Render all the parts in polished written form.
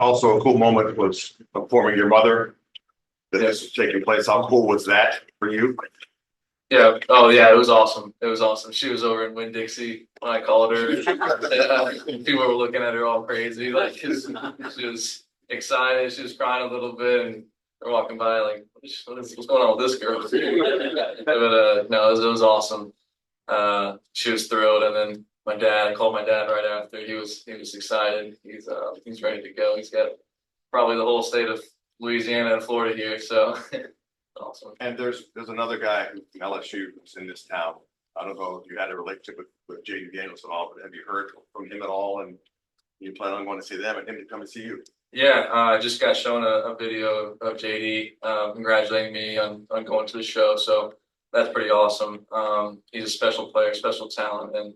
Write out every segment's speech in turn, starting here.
Also, a cool moment was informing your mother that this was taking place. How cool was that for you? Yeah. Oh, yeah. It was awesome. It was awesome. She was over in Winn-Dixie when I called her. People were looking at her all crazy. Like, she was excited. She was crying a little bit, and they're walking by like, what's going on with this girl? But no, it was awesome. She was thrilled, and then I called my dad right after. He was excited. He's ready to go. He's got probably the whole state of Louisiana and Florida here. So awesome. And there's another guy from LSU who's in this town. I don't know if you had a relationship with JD Daniels at all, but have you heard from him at all? And you plan on going to see them and him to come and see you? Yeah, I just got shown a video of JD congratulating me on going to the show. So that's pretty awesome. He's a special player, special talent, and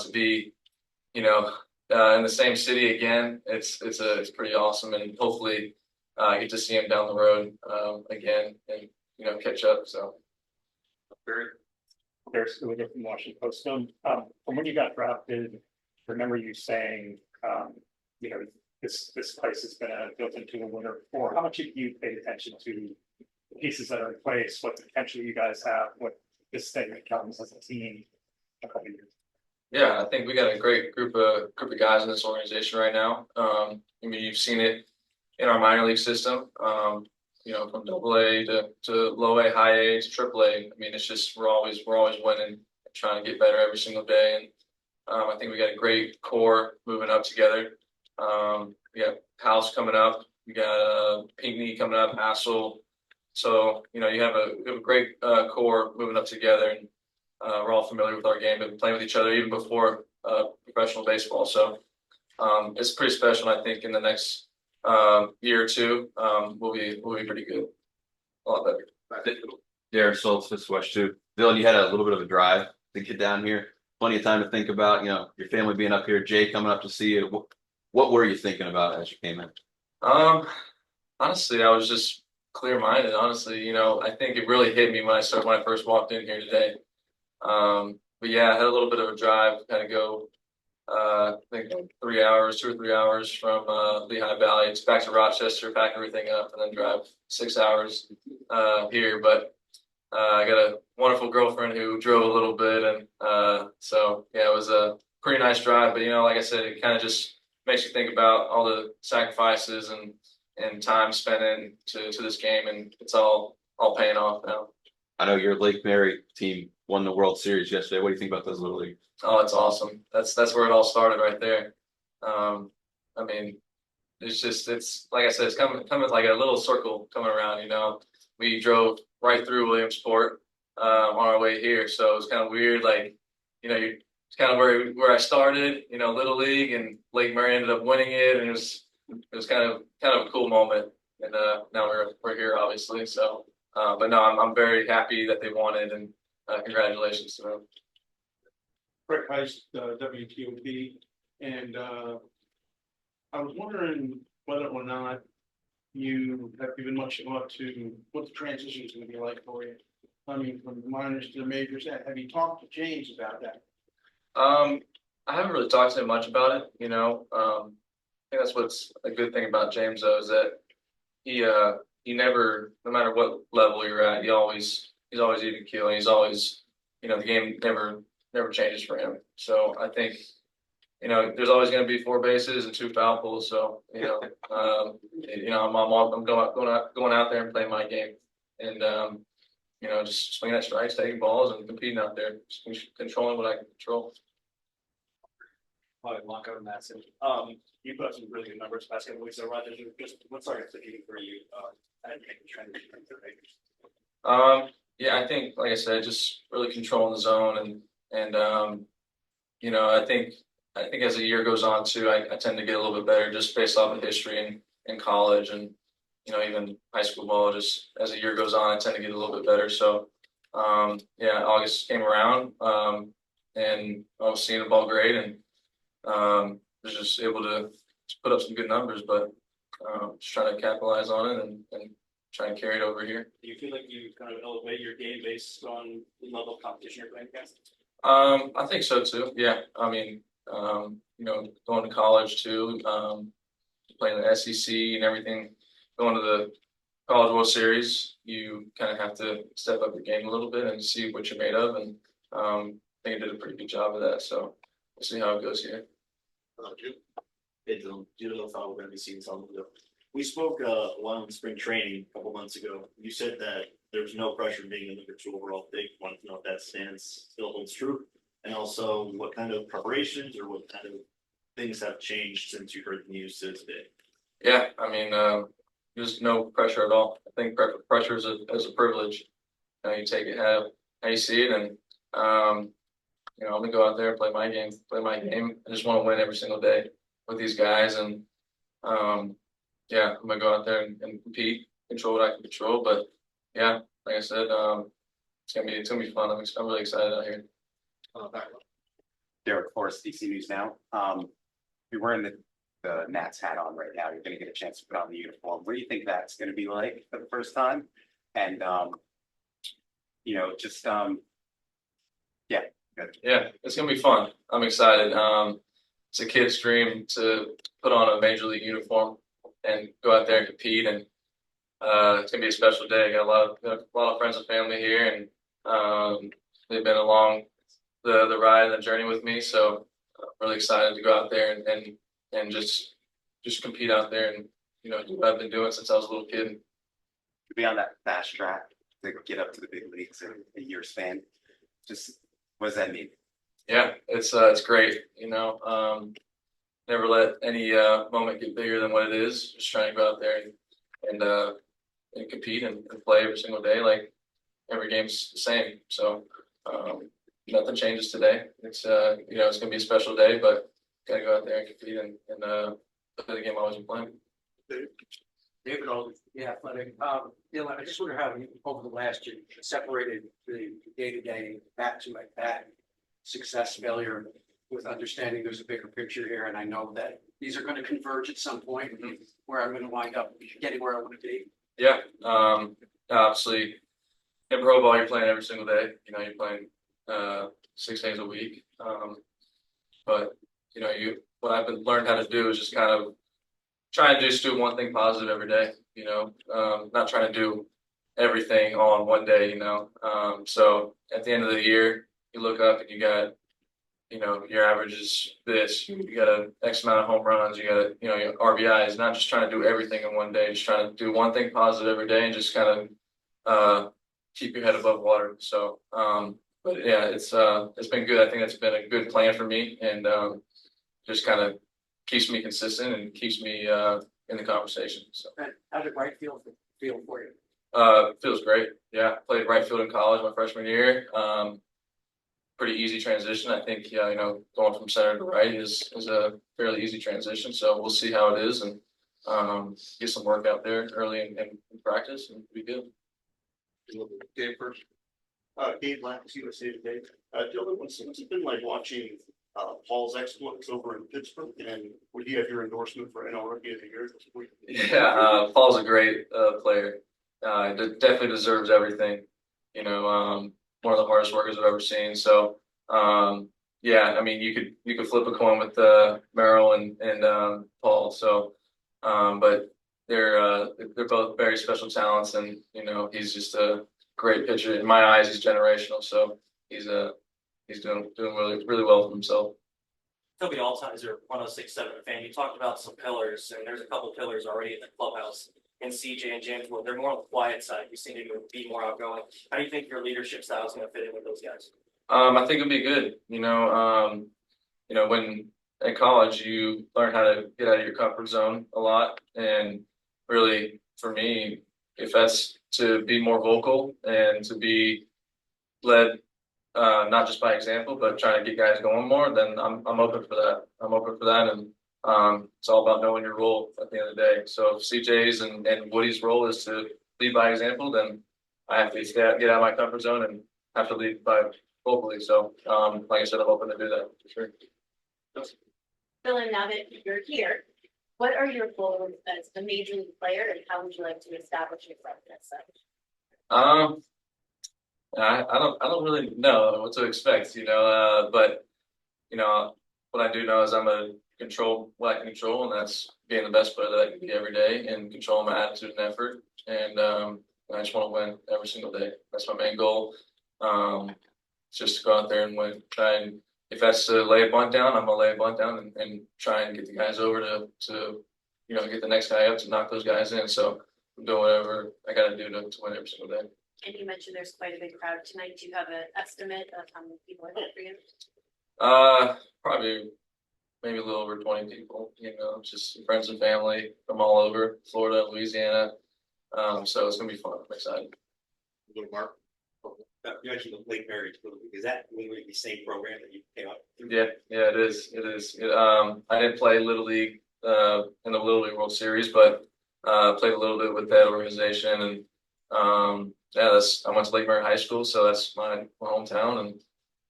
to be, in the same city again, it's pretty awesome, and hopefully get to see him down the road again and catch up. So Very. There's from Washington Post. From when you got drafted, I remember you saying, this place has been built into a winner before. How much have you paid attention to the pieces that are in place, what the potential you guys have, what this thing becomes as a team in a couple of years? Yeah, I think we got a great group of guys in this organization right now. You've seen it in our minor league system. From AA to low A, high A to triple A. It's just we're always winning, trying to get better every single day. And I think we got a great core moving up together. We got House coming up. We got Pinckney coming up, Hassel. So you have a great core moving up together, and we're all familiar with our game. Been playing with each other even before professional baseball. So it's pretty special. I think in the next year or two, we'll be pretty good, a lot better. Derek Solstice, West 2. Dylan, you had a little bit of a drive to get down here. Plenty of time to think about, your family being up here, Jay coming up to see you. What were you thinking about as you came in? Honestly, I was just clear-minded. Honestly, I think it really hit me when I first walked in here today. But yeah, I had a little bit of a drive, kind of go. I think 2 or 3 hours from Lehigh Valley. It's back to Rochester, pack everything up, and then drive 6 hours here. But I got a wonderful girlfriend who drove a little bit, and so yeah, it was a pretty nice drive. But like I said, it kind of just makes you think about all the sacrifices and time spent into this game, and it's all paying off now. I know your Lake Mary team won the World Series yesterday. What do you think about those little leagues? Oh, it's awesome. That's where it all started right there. It's like I said, it's coming like a little circle coming around. We drove right through Williamsport on our way here, so it's kind of weird. Like, it's kind of where I started. Little League, and Lake Mary ended up winning it, and it was kind of a cool moment. And now we're here, obviously. So, but no, I'm very happy that they won it, and congratulations to them. Brett Heist, WTOP, and I was wondering whether or not you have given much thought to what the transition is going to be like for you. From the minors to the majors. Have you talked to James about that? I haven't really talked to him much about it. I think that's what's a good thing about James, though, is that he never, no matter what level you're at, he's always even keel, and he's always, the game never changes for him. So I think, there's always going to be 4 bases and 2 foul poles. So I'm going out there and playing my game, and just swinging at strikes, taking balls, and competing out there, just controlling what I can control. Hi, Marco Matson. You put up some really good numbers basketball. So Roger, just what's our thinking for you at making transition to majors? Yeah, I think, like I said, just really controlling the zone, and I think as the year goes on too, I tend to get a little bit better just based off of history in college, and even high school ball. Just as the year goes on, I tend to get a little bit better. So August came around, and I was seeing the ball great, and was just able to put up some good numbers, but just trying to capitalize on it and try and carry it over here. Do you feel like you kind of elevate your game based on the level of competition you're playing against? I think so too. Yeah. Going to college too, playing the SEC and everything, going to the College World Series, you kind of have to step up your game a little bit and see what you're made of. And I think I did a pretty good job of that. So we'll see how it goes here. Hey, Dylan, you don't know if we're gonna be seeing something. We spoke while in spring training a couple months ago. You said that there's no pressure being the number 2 overall pick. Want to know if that stance still holds true, and also what kind of preparations or what kind of things have changed since you heard the news today. Yeah, I mean, there's no pressure at all. I think pressure is a privilege. You take it how you see it, and you know, I'm gonna go out there and play my game. I just want to win every single day with these guys, and yeah, I'm gonna go out there and compete, control what I can control. But yeah, like I said, it's gonna be fun. I'm really excited out here. Derek Forrest, DC News Now. You're wearing the Nats hat on right now. You're going to get a chance to put on the uniform. What do you think that's going to be like for the first time? And you know, just yeah. Good. Yeah, it's gonna be fun. I'm excited. It's a kid's dream to put on a major league uniform and go out there and compete, and it's gonna be a special day. I got a lot of friends and family here, and they've been along the ride and the journey with me. So I'm really excited to go out there and just compete out there and, you know, do what I've been doing since I was a little kid. To be on that fast track to get up to the big leagues in a year span, just what does that mean? Yeah, it's great. You know, never let any moment get bigger than what it is. Just trying to go out there and compete and play every single day. Like every game's the same. So nothing changes today. It's you know, it's gonna be a special day, but gotta go out there and compete and play the game I always been playing. David Aldridge, yeah, athletic. Dylan, I just wonder how you, over the last year, separated the day-to-day bat success, failure, with understanding there's a bigger picture here, and I know that these are going to converge at some point, where I'm going to wind up getting where I want to be. Yeah, obviously, in pro ball, you're playing every single day. You know, you're playing 6 days a week. But you know, what I've learned how to do is just kind of try and just do one thing positive every day. You know, not trying to do everything all in one day. You know, so at the end of the year, you look up and you got, you know, your average is this. You got an X amount of home runs. You got, you know, your RBIs. Not just trying to do everything in one day. Just trying to do one thing positive every day and just kind of keep your head above water. So, but yeah, it's been good. I think that's been a good plan for me, and just kind of keeps me consistent and keeps me in the conversation. So, And how did right field feel for you? feels great. Yeah, played right field in college my freshman year. Pretty easy transition. I think, yeah, you know, going from center to right is a fairly easy transition. So we'll see how it is and get some work out there early in practice and be good. Dave first. Dave Lacks, USA Today. Dylan, what's it been like watching Paul's exploits over in Pittsburgh, and would you have your endorsement for NL Rookie of the Year this week? Yeah, Paul's a great player. Definitely deserves everything. You know, one of the hardest workers I've ever seen. So, yeah, I mean, you could flip a coin with Merrill and Paul. So, but they're both very special talents, and you know, he's just a great pitcher. In my eyes, he's generational. So he's doing really well for himself. Toby Altizer, 1067 fan. You talked about some pillars, and there's a couple pillars already in the clubhouse. And CJ and James, well, they're more on the quiet side. You seem to be more outgoing. How do you think your leadership style is going to fit in with those guys? I think it'll be good. You know, when at college you learn how to get out of your comfort zone a lot, and really for me, if that's to be more vocal and to be led not just by example, but trying to get guys going more, then I'm open for that. I'm open for that, and it's all about knowing your role at the end of the day. So if CJ's and Woody's role is to lead by example, then I have to get out of my comfort zone and have to lead by vocally. So like I said, I'm open to do that for sure. Dylan, now that you're here, what are your goals as a major league player, and how would you like to establish yourself as such? I don't really know what to expect, you know, but you know, what I do know is I'm gonna control what I can control, and that's being the best player that I can be every day and controlling my attitude and effort. And I just want to win every single day. That's my main goal. Just to go out there and win. Try and if that's to lay a bunt down, I'm gonna lay a bunt down and try and get the guys over to get the next guy up to knock those guys in. So I'm doing whatever I got to do to win every single day. And you mentioned there's quite a big crowd tonight. Do you have an estimate of how many people are there for you? Probably maybe a little over 20 people. Just friends and family from all over Florida, Louisiana. So it's gonna be fun. I'm excited. Little Mark. You mentioned the Lake Mary, is that literally the same program that you came up? Yeah, it is. It is. I didn't play Little League in the Little League World Series, but played a little bit with that organization, and I went to Lake Mary High School, so that's my hometown, and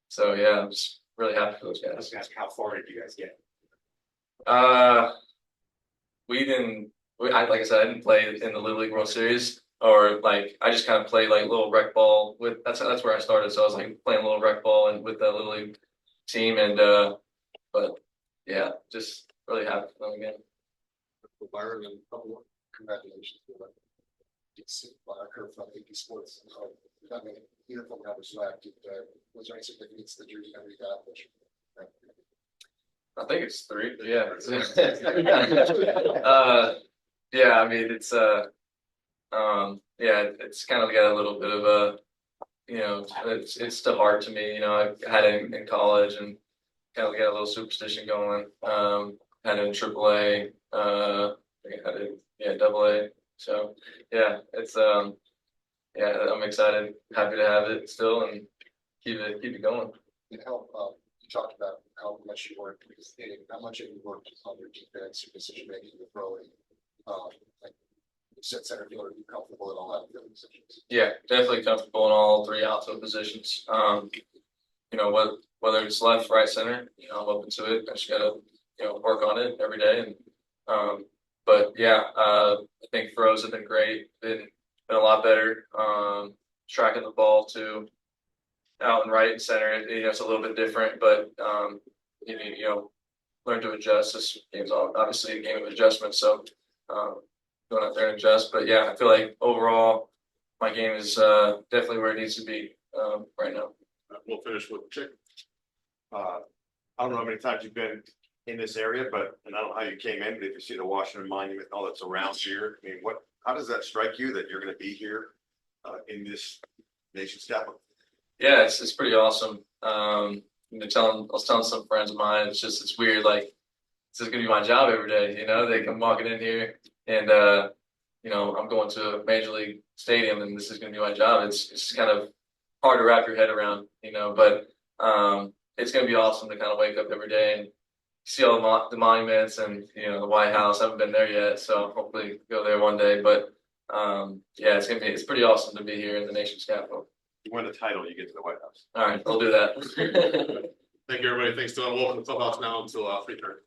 so yeah, I'm just really happy for those I was guys. gonna ask, how far did you guys get? We didn't. Like I said, I didn't play in the Little League World Series, or like I just kind of played like little rec ball with. That's where I started. So I was like playing a little rec ball and with the Little League team, and but yeah, just really happy for them again. Byron, and a couple more congratulations for that. It's a curve from AP Sports. I mean, uniform numbers left. Was there any significance to the jersey number you got? I think it's 3. Yeah. Yeah. I mean, it's it's kind of got a little bit of a, it's still hard to me. I had it in college and kind of got a little superstition going. Had it in AAA. I think I had it, AA. So yeah, it's I'm excited, happy to have it still and keep it going. You talked about how much you worked participating, how much have you worked on your defense, your decision making, your throwing? Like you said, center fielder, are you comfortable in all outfield positions? Yeah, definitely comfortable in all 3 outfield positions. Whether it's left, right, center, I'm open to it. I just gotta work on it every day. And but yeah, I think throws have been great. Been a lot better. Tracking the ball too. Out and right and center, it's a little bit different, but learn to adjust. This game's obviously a game of adjustment, so going out there and adjust. But yeah, I feel like overall my game is definitely where it needs to be right now. We'll finish with Chick. I don't know how many times you've been in this area, but and I don't know how you came in, but if you see the Washington Monument and all that's around here, I mean, how does that strike you that you're going to be here in this nation's capital? Yeah, it's pretty awesome. I was telling some friends of mine, it's weird. Like this is gonna be my job every day. They come walking in here, and I'm going to a major league stadium, and this is gonna be my job. It's kind of hard to wrap your head around, but it's gonna be awesome to kind of wake up every day and see all the monuments and the White House. I haven't been there yet, so hopefully go there one day. But yeah, it's pretty awesome to be here in the nation's capital. You win the title, you get to the White House. All right, I'll do that. Thank you, everybody. Thanks, Dylan. Welcome to the clubhouse now until 3:30.